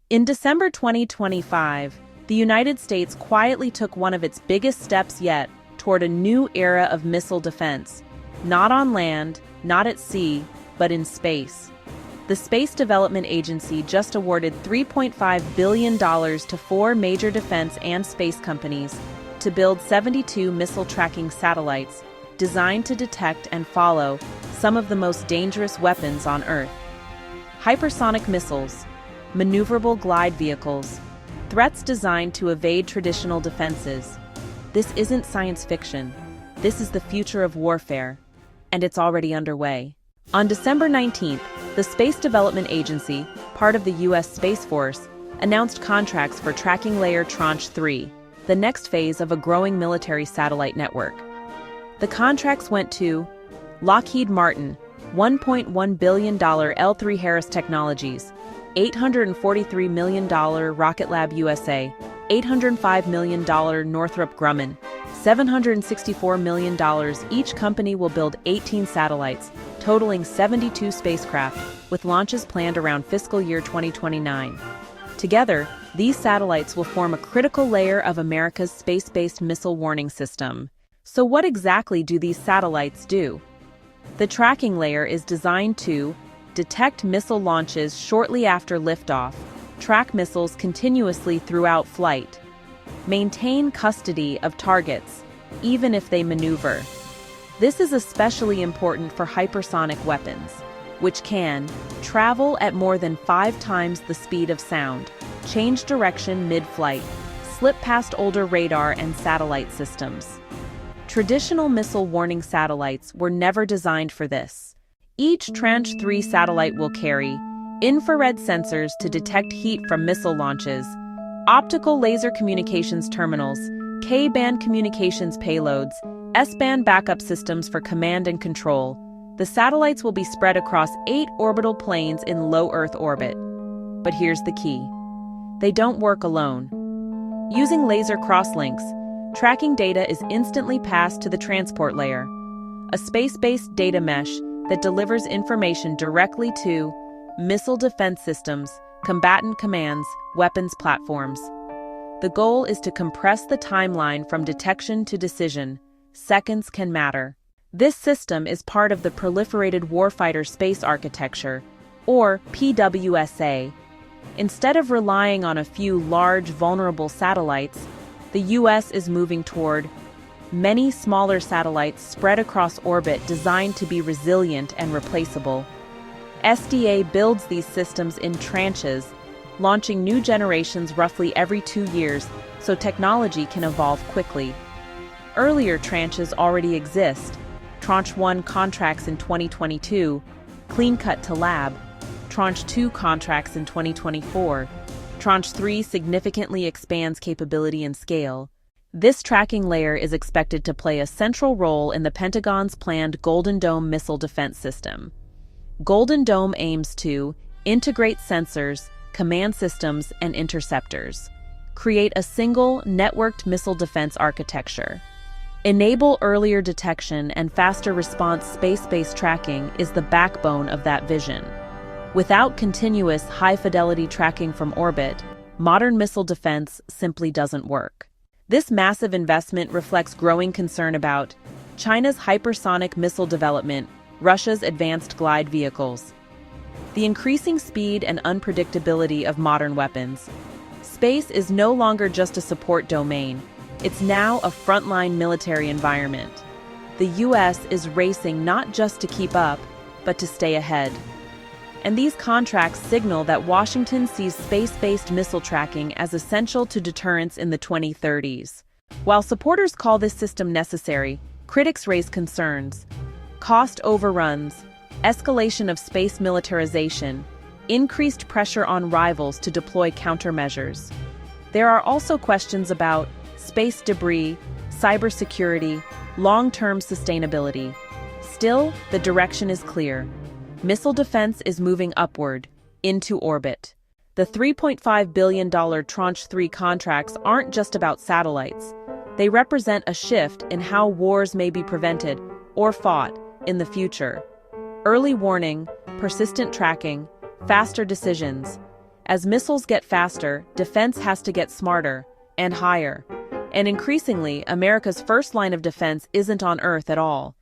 In December 2025, the United States quietly took one of its biggest steps yet toward a new era of missile defense, not on land, not at sea, but in space. The Space Development Agency just awarded $3.5 billion to four major defense and space companies to build 72 missile tracking satellites designed to detect and follow some of the most dangerous weapons on Earth. Hypersonic missiles, maneuverable glide vehicles, threats designed to evade traditional defenses. This isn't science fiction. This is the future of warfare, and it's already underway. On December 19th, the Space Development Agency, part of the U.S. Space Force, announced contracts for Tracking Layer Tranche 3, the next phase of a growing military satellite network. The contracts went to Lockheed Martin, $1.1 billion L3 Harris Technologies, $843 million Rocket Lab USA, $805 million Northrop Grumman, $764 million. Each company will build 18 satellites, totaling 72 spacecraft, with launches planned around fiscal year 2029. Together, these satellites will form a critical layer of America's space-based missile warning system. So what exactly do these satellites do? The tracking layer is designed to detect missile launches shortly after liftoff, track missiles continuously throughout flight, maintain custody of targets, even if they maneuver. This is especially important for hypersonic weapons, which can travel at more than 5 times the speed of sound, change direction mid-flight, slip past older radar and satellite systems. Traditional missile warning satellites were never designed for this. Each Tranche 3 satellite will carry infrared sensors to detect heat from missile launches, optical laser communications terminals, K-band communications payloads, S-band backup systems for command and control. The satellites will be spread across 8 orbital planes in low Earth orbit. But here's the key. They don't work alone. Using laser crosslinks, tracking data is instantly passed to the transport layer, a space-based data mesh that delivers information directly to missile defense systems, combatant commands, weapons platforms. The goal is to compress the timeline from detection to decision. Seconds can matter. This system is part of the Proliferated Warfighter Space Architecture, or PWSA. Instead of relying on a few large, vulnerable satellites, the U.S. is moving toward many smaller satellites spread across orbit designed to be resilient and replaceable. SDA builds these systems in tranches, launching new generations roughly every 2 years so technology can evolve quickly. Earlier tranches already exist. Tranche 1 contracts in 2022, clean cut to lab. Tranche 2 contracts in 2024. Tranche 3 significantly expands capability and scale. This tracking layer is expected to play a central role in the Pentagon's planned Golden Dome missile defense system. Golden Dome aims to integrate sensors, command systems, and interceptors, create a single, networked missile defense architecture. Enable earlier detection and faster response. Space-based tracking is the backbone of that vision. Without continuous, high-fidelity tracking from orbit, modern missile defense simply doesn't work. This massive investment reflects growing concern about China's hypersonic missile development, Russia's advanced glide vehicles, the increasing speed and unpredictability of modern weapons. Space is no longer just a support domain. It's now a frontline military environment. The U.S. is racing not just to keep up, but to stay ahead. And these contracts signal that Washington sees space-based missile tracking as essential to deterrence in the 2030s. While supporters call this system necessary, critics raise concerns. Cost overruns, escalation of space militarization, increased pressure on rivals to deploy countermeasures. There are also questions about space debris, cybersecurity, long-term sustainability. Still, the direction is clear. Missile defense is moving upward, into orbit. The $3.5 billion Tranche 3 contracts aren't just about satellites. They represent a shift in how wars may be prevented or fought in the future. Early warning, persistent tracking, faster decisions. As missiles get faster, defense has to get smarter and higher. And increasingly, America's first line of defense isn't on Earth at all.